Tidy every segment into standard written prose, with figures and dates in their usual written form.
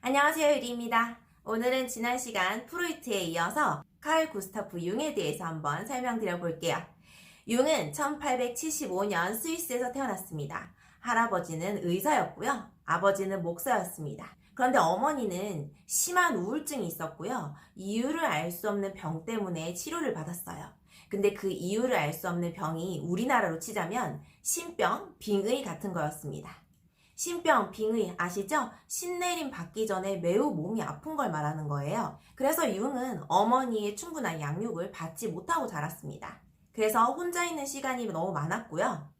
안녕하세요, 유리입니다. 오늘은 지난 시간 프로이트에 이어서 칼 구스타프 융에 대해서 한번 설명드려 볼게요. 융은 1875년 스위스에서 태어났습니다. 할아버지는 의사였고요. 아버지는 목사였습니다. 그런데 어머니는 심한 우울증이 있었고요. 이유를 알 수 없는 병 때문에 치료를 받았어요. 근데 그 이유를 알 수 없는 병이 우리나라로 치자면 신병, 빙의 같은 거였습니다. 신병, 빙의 아시죠? 신내림 받기 전에 매우 몸이 아픈 걸 말하는 거예요. 그래서 융은 어머니의 충분한 양육을 받지 못하고 자랐습니다. 그래서 혼자 있는 시간이 너무 많았고요.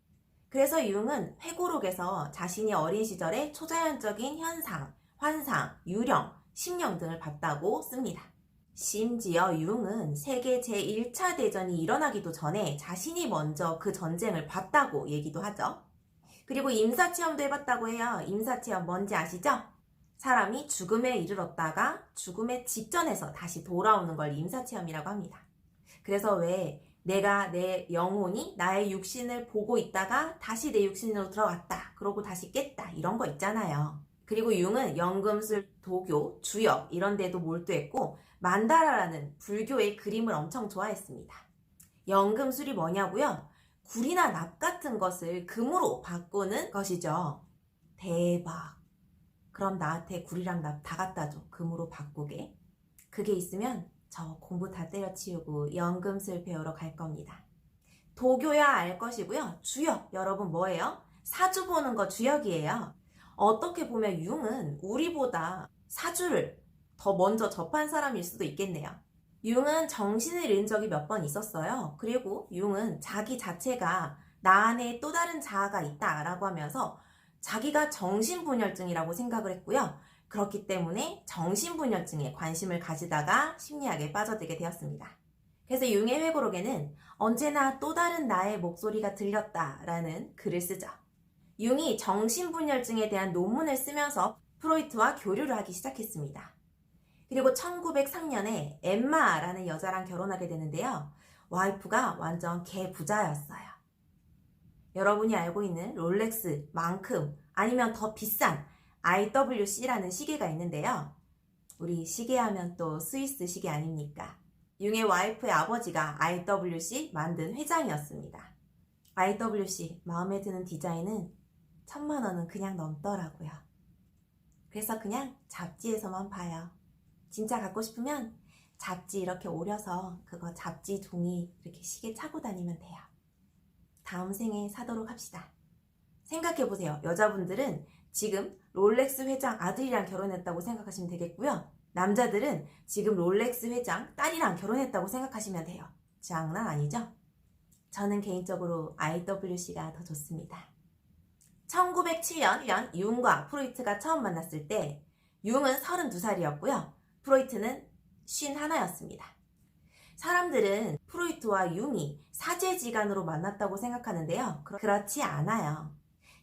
그래서 융은 회고록에서 자신이 어린 시절에 초자연적인 현상, 환상, 유령, 심령 등을 봤다고 씁니다. 심지어 융은 세계 제1차 대전이 일어나기도 전에 자신이 먼저 그 전쟁을 봤다고 얘기도 하죠. 그리고 임사체험도 해봤다고 해요. 임사체험 뭔지 아시죠? 사람이 죽음에 이르렀다가 죽음의 직전에서 다시 돌아오는 걸 임사체험이라고 합니다. 그래서 왜 내가 내 영혼이 나의 육신을 보고 있다가 다시 내 육신으로 들어갔다. 그러고 다시 깼다. 이런 거 있잖아요. 그리고 융은 연금술, 도교, 주역 이런 데도 몰두했고 만다라라는 불교의 그림을 엄청 좋아했습니다. 연금술이 뭐냐고요? 굴이나 납 같은 것을 금으로 바꾸는 것이죠. 대박. 그럼 나한테 굴이랑 납 다 갖다 줘. 금으로 바꾸게. 그게 있으면 저 공부 다 때려치우고 연금술 배우러 갈 겁니다. 도교야 알 것이고요. 주역 여러분 뭐예요? 사주 보는 거 주역이에요. 어떻게 보면 융은 우리보다 사주를 더 먼저 접한 사람일 수도 있겠네요. 융은 정신을 잃은 적이 몇 번 있었어요. 그리고 융은 자기 자체가 나 안에 또 다른 자아가 있다라고 하면서 자기가 정신분열증이라고 생각을 했고요. 그렇기 때문에 정신분열증에 관심을 가지다가 심리학에 빠져들게 되었습니다. 그래서 융의 회고록에는 언제나 또 다른 나의 목소리가 들렸다라는 글을 쓰죠. 융이 정신분열증에 대한 논문을 쓰면서 프로이트와 교류를 하기 시작했습니다. 그리고 1903년에 엠마라는 여자랑 결혼하게 되는데요. 와이프가 완전 개부자였어요. 여러분이 알고 있는 롤렉스만큼 아니면 더 비싼 IWC라는 시계가 있는데요. 우리 시계 하면 또 스위스 시계 아닙니까? 융의 와이프의 아버지가 IWC 만든 회장이었습니다. IWC 마음에 드는 디자인은 1000만 원은 그냥 넘더라고요. 그래서 그냥 잡지에서만 봐요. 진짜 갖고 싶으면 잡지 이렇게 오려서 그거 잡지 종이 이렇게 시계 차고 다니면 돼요. 다음 생에 사도록 합시다. 생각해보세요. 여자분들은 지금 롤렉스 회장 아들이랑 결혼했다고 생각하시면 되겠고요. 남자들은 지금 롤렉스 회장 딸이랑 결혼했다고 생각하시면 돼요. 장난 아니죠? 저는 개인적으로 IWC가 더 좋습니다. 1907년 융과 프로이트가 처음 만났을 때 융은 32살이었고요. 프로이트는 51였습니다. 사람들은 프로이트와 융이 사제지간으로 만났다고 생각하는데요. 그렇지 않아요.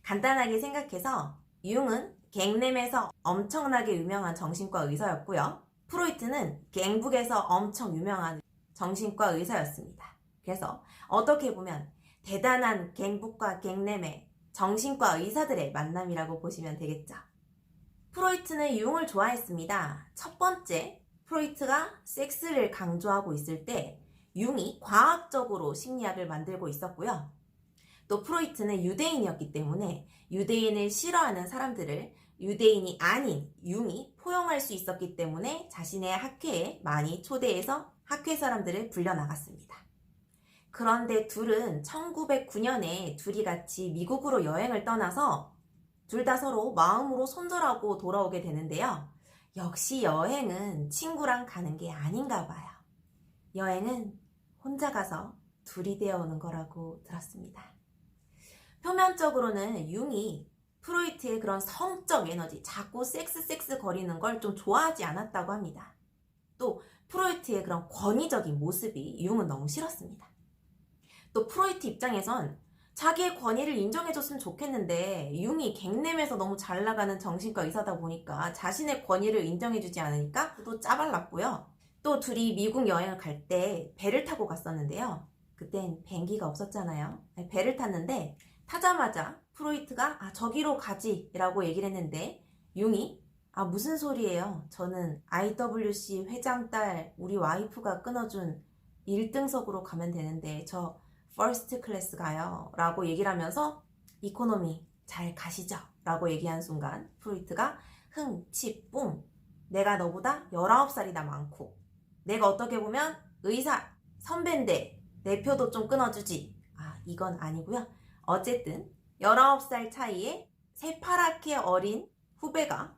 간단하게 생각해서 융은 갱냄에서 엄청나게 유명한 정신과 의사였고요. 프로이트는 갱북에서 엄청 유명한 정신과 의사였습니다. 그래서 어떻게 보면 대단한 갱북과 갱냄의 정신과 의사들의 만남이라고 보시면 되겠죠. 프로이트는 융을 좋아했습니다. 첫 번째, 프로이트가 섹스를 강조하고 있을 때 융이 과학적으로 심리학을 만들고 있었고요. 또 프로이트는 유대인이었기 때문에 유대인을 싫어하는 사람들을 유대인이 아닌 융이 포용할 수 있었기 때문에 자신의 학회에 많이 초대해서 학회 사람들을 불려나갔습니다. 그런데 둘은 1909년에 둘이 같이 미국으로 여행을 떠나서 둘 다 서로 마음으로 손절하고 돌아오게 되는데요. 역시 여행은 친구랑 가는 게 아닌가 봐요. 여행은 혼자 가서 둘이 되어 오는 거라고 들었습니다. 표면적으로는 융이 프로이트의 그런 성적 에너지, 자꾸 섹스 거리는 걸 좀 좋아하지 않았다고 합니다. 또 프로이트의 그런 권위적인 모습이 융은 너무 싫었습니다. 또 프로이트 입장에선 자기의 권위를 인정해줬으면 좋겠는데 융이 갱냄에서 너무 잘 나가는 정신과 의사다 보니까 자신의 권위를 인정해주지 않으니까 또 짜발랐고요. 또 둘이 미국 여행을 갈 때 배를 타고 갔었는데요. 그땐 비행기가 없었잖아요. 배를 탔는데 타자마자 프로이트가 저기로 가지 라고 얘기를 했는데 융이 아, 무슨 소리예요? 저는 IWC 회장 딸 우리 와이프가 끊어준 1등석으로 가면 되는데 저 퍼스트 클래스 가요 라고 얘기를 하면서 이코노미 잘 가시죠 라고 얘기한 순간 프로이트가 흥, 치, 뿡, 내가 너보다 19살이나 많고 내가 어떻게 보면 의사 선배인데 내 표도 좀 끊어주지. 아, 이건 아니고요. 어쨌든 19살 차이에 새파랗게 어린 후배가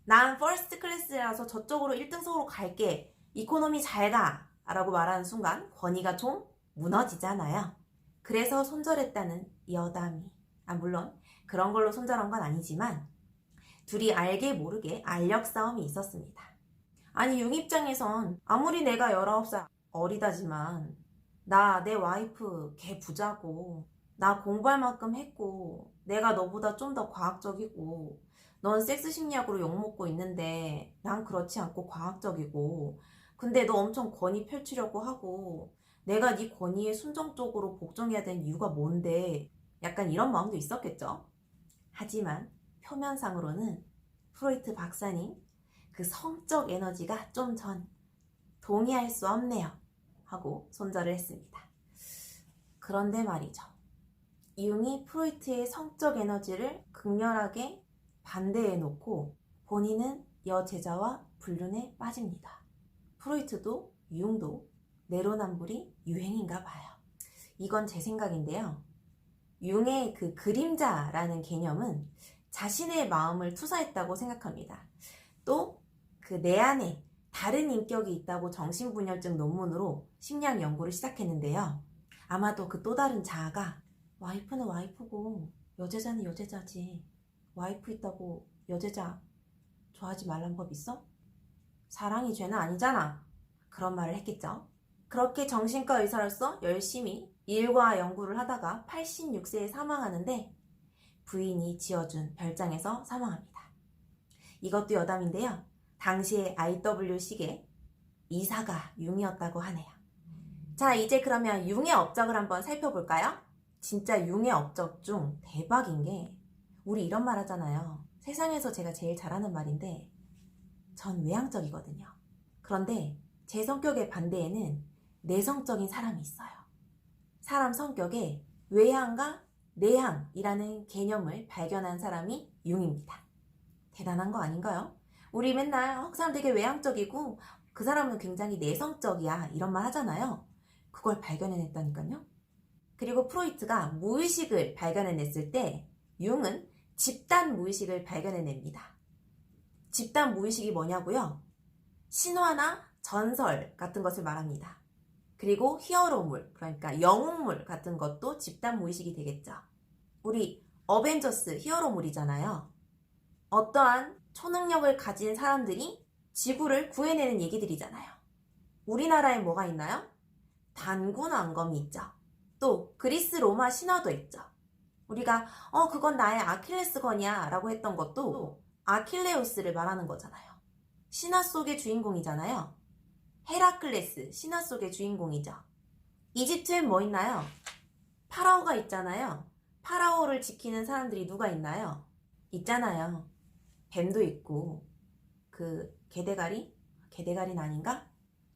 난 퍼스트 클래스라서 저쪽으로 1등석으로 갈게. 이코노미 잘 가. 라고 말하는 순간 권위가 좀 무너지잖아요. 그래서 손절했다는 여담이. 아, 물론 그런 걸로 손절한 건 아니지만 둘이 알게 모르게 알력 싸움이 있었습니다. 아니, 융 입장에선 아무리 내가 19살 어리다지만 내 와이프 걔 부자고 나 공부할 만큼 했고 내가 너보다 좀 더 과학적이고 넌 섹스 심리학으로 욕먹고 있는데 난 그렇지 않고 과학적이고 근데 너 엄청 권위 펼치려고 하고 내가 네 권위에 순종적으로 복종해야 되는 이유가 뭔데 약간 이런 마음도 있었겠죠. 하지만 표면상으로는 프로이트 박사님 그 성적 에너지가 좀 전 동의할 수 없네요 하고 손절을 했습니다. 그런데 말이죠. 융이 프로이트의 성적 에너지를 극렬하게 반대해 놓고 본인은 여제자와 불륜에 빠집니다. 프로이트도 융도 내로남불이 유행인가 봐요. 이건 제 생각인데요. 융의 그 그림자라는 개념은 자신의 마음을 투사했다고 생각합니다. 또 그 내 안에 다른 인격이 있다고 정신분열증 논문으로 심리학 연구를 시작했는데요. 아마도 그 또 다른 자아가 와이프는 와이프고 여제자는 여제자지. 와이프 있다고 여제자 좋아하지 말란 법 있어? 사랑이 죄는 아니잖아. 그런 말을 했겠죠. 그렇게 정신과 의사로서 열심히 일과 연구를 하다가 86세에 사망하는데 부인이 지어준 별장에서 사망합니다. 이것도 여담인데요. 당시의 IW식의 이사가 융이었다고 하네요. 자, 이제 그러면 융의 업적을 한번 살펴볼까요? 진짜 융의 업적 중 대박인 게 우리 이런 말 하잖아요. 세상에서 제가 제일 잘하는 말인데 전 외향적이거든요. 그런데 제 성격의 반대에는 내성적인 사람이 있어요. 사람 성격에 외향과 내향이라는 개념을 발견한 사람이 융입니다. 대단한 거 아닌가요? 우리 맨날 그 사람 되게 외향적이고 그 사람은 굉장히 내성적이야 이런 말 하잖아요. 그걸 발견해냈다니까요. 그리고 프로이트가 무의식을 발견해냈을 때 융은 집단 무의식을 발견해냅니다. 집단 무의식이 뭐냐고요? 신화나 전설 같은 것을 말합니다. 그리고 히어로물, 그러니까 영웅물 같은 것도 집단 무의식이 되겠죠. 우리 어벤져스 히어로물이잖아요. 어떠한 초능력을 가진 사람들이 지구를 구해내는 얘기들이잖아요. 우리나라에 뭐가 있나요? 단군왕검이 있죠. 또 그리스 로마 신화도 있죠. 우리가 그건 나의 아킬레스건이야 라고 했던 것도 아킬레우스를 말하는 거잖아요. 신화 속의 주인공이잖아요. 헤라클레스, 신화 속의 주인공이죠. 이집트엔 뭐 있나요? 파라오가 있잖아요. 파라오를 지키는 사람들이 누가 있나요? 있잖아요. 뱀도 있고 그 개대가리는 아닌가?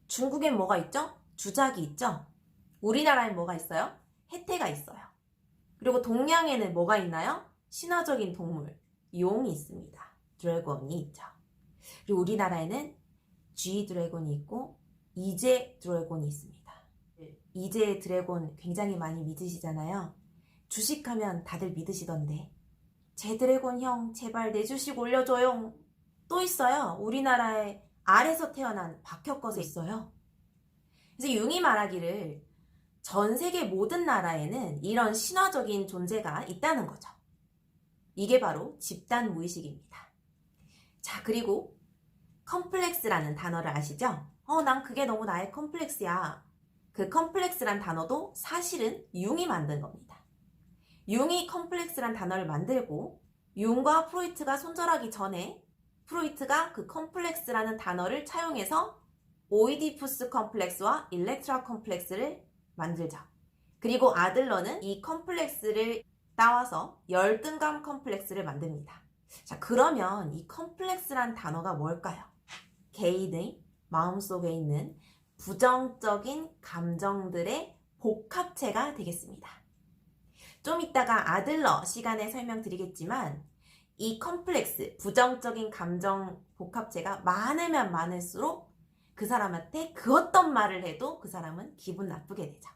중국엔 뭐가 있죠? 주작이 있죠? 우리나라엔 뭐가 있어요? 해태가 있어요. 그리고 동양에는 뭐가 있나요? 신화적인 동물, 용이 있습니다. 드래곤이 있죠. 그리고 우리나라에는 G 드래곤이 있고 이제 드래곤이 있습니다. 이제 드래곤 굉장히 많이 믿으시잖아요. 주식하면 다들 믿으시던데. 제 드래곤 형 제발 내 주식 올려줘요. 또 있어요. 우리나라에 알에서 태어난 박혁거도 있어요. 그래서 융이 말하기를 전 세계 모든 나라에는 이런 신화적인 존재가 있다는 거죠. 이게 바로 집단 무의식입니다. 자, 그리고 컴플렉스라는 단어를 아시죠? 난 그게 너무 나의 컴플렉스야. 그 컴플렉스란 단어도 사실은 융이 만든 겁니다. 융이 컴플렉스란 단어를 만들고 융과 프로이트가 손절하기 전에 프로이트가 그 컴플렉스라는 단어를 차용해서 오이디푸스 컴플렉스와 일렉트라 컴플렉스를 만들죠. 그리고 아들러는 이 컴플렉스를 따와서 열등감 컴플렉스를 만듭니다. 자, 그러면 이 컴플렉스란 단어가 뭘까요? 개인의 마음속에 있는 부정적인 감정들의 복합체가 되겠습니다. 좀 이따가 아들러 시간에 설명드리겠지만 이 컴플렉스, 부정적인 감정 복합체가 많으면 많을수록 그 사람한테 그 어떤 말을 해도 그 사람은 기분 나쁘게 되죠.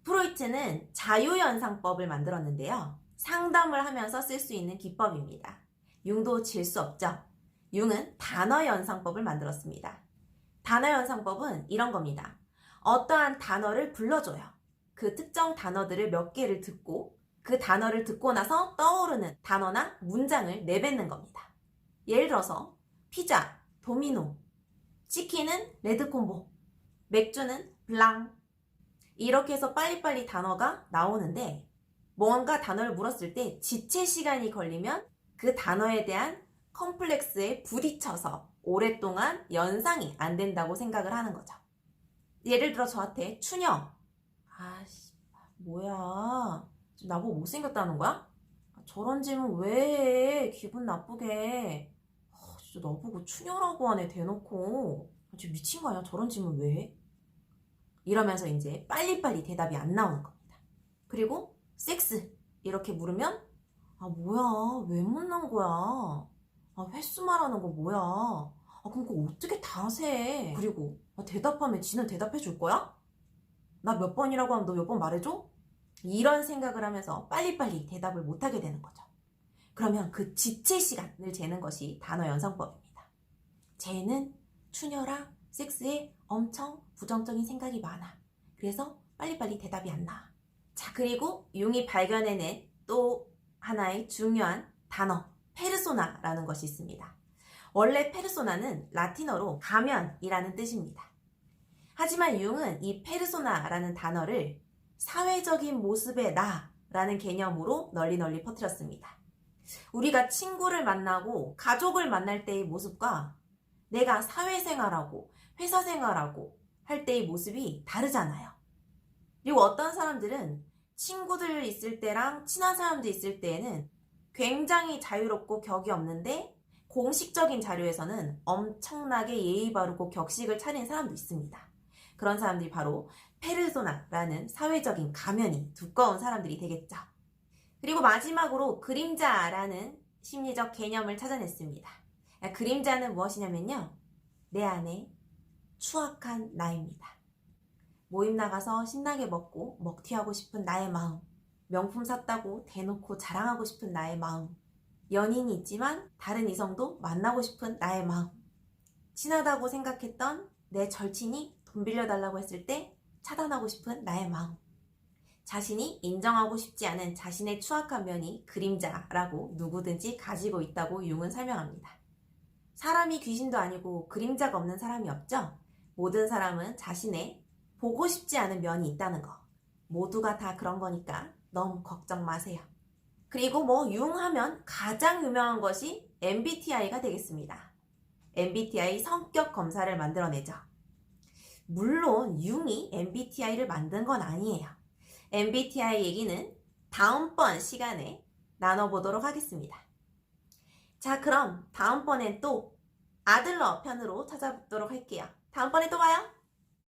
프로이트는 자유연상법을 만들었는데요. 상담을 하면서 쓸 수 있는 기법입니다. 융도 질 수 없죠. 융은 단어연상법을 만들었습니다. 단어연상법은 이런 겁니다. 어떠한 단어를 불러줘요. 그 특정 단어들을 몇 개를 듣고 그 단어를 듣고 나서 떠오르는 단어나 문장을 내뱉는 겁니다. 예를 들어서 피자, 도미노, 치킨은 레드콤보, 맥주는 블랑. 이렇게 해서 빨리빨리 단어가 나오는데 뭔가 단어를 물었을 때 지체 시간이 걸리면 그 단어에 대한 컴플렉스에 부딪혀서 오랫동안 연상이 안 된다고 생각을 하는 거죠. 예를 들어 저한테 추녀. 아씨, 뭐야. 지금 나보고 못생겼다는 거야? 저런 질문 왜 해? 기분 나쁘게. 진짜 나보고 추녀라고 하네, 대놓고. 지금 미친 거 아니야? 저런 질문 왜 해? 이러면서 이제 빨리빨리 대답이 안 나오는 겁니다. 그리고 섹스 이렇게 물으면 뭐야, 왜 묻는 거야? 횟수 말하는 거 뭐야? 그럼 그거 어떻게 다 세? 그리고 대답하면 지는 대답해 줄 거야? 나 몇 번이라고 하면 너 몇 번 말해줘? 이런 생각을 하면서 빨리빨리 대답을 못하게 되는 거죠. 그러면 그 지체 시간을 재는 것이 단어 연상법입니다. 쟤는 추녀랑 섹스에 엄청 부정적인 생각이 많아. 그래서 빨리빨리 대답이 안 나와. 자, 그리고 융이 발견해낸 또 하나의 중요한 단어, 페르소나라는 것이 있습니다. 원래 페르소나는 라틴어로 가면이라는 뜻입니다. 하지만 융은 이 페르소나라는 단어를 사회적인 모습의 나라는 개념으로 널리 퍼뜨렸습니다. 우리가 친구를 만나고 가족을 만날 때의 모습과 내가 사회생활하고 회사생활하고 할 때의 모습이 다르잖아요. 그리고 어떤 사람들은 친구들 있을 때랑 친한 사람들 있을 때에는 굉장히 자유롭고 격이 없는데 공식적인 자료에서는 엄청나게 예의 바르고 격식을 차린 사람도 있습니다. 그런 사람들이 바로 페르소나라는 사회적인 가면이 두꺼운 사람들이 되겠죠. 그리고 마지막으로 그림자라는 심리적 개념을 찾아냈습니다. 그림자는 무엇이냐면요. 내 안에 추악한 나입니다. 모임 나가서 신나게 먹고 먹튀하고 싶은 나의 마음, 명품 샀다고 대놓고 자랑하고 싶은 나의 마음, 연인이 있지만 다른 이성도 만나고 싶은 나의 마음, 친하다고 생각했던 내 절친이 돈 빌려달라고 했을 때 차단하고 싶은 나의 마음, 자신이 인정하고 싶지 않은 자신의 추악한 면이 그림자라고 누구든지 가지고 있다고 융은 설명합니다. 사람이 귀신도 아니고 그림자가 없는 사람이 없죠? 모든 사람은 자신의 보고 싶지 않은 면이 있다는 거. 모두가 다 그런 거니까 너무 걱정 마세요. 그리고 융 하면 가장 유명한 것이 MBTI가 되겠습니다. MBTI 성격 검사를 만들어내죠. 물론 융이 MBTI를 만든 건 아니에요. MBTI 얘기는 다음번 시간에 나눠보도록 하겠습니다. 자, 그럼 다음번엔 또 아들러 편으로 찾아뵙도록 할게요. 다음번에 또 봐요.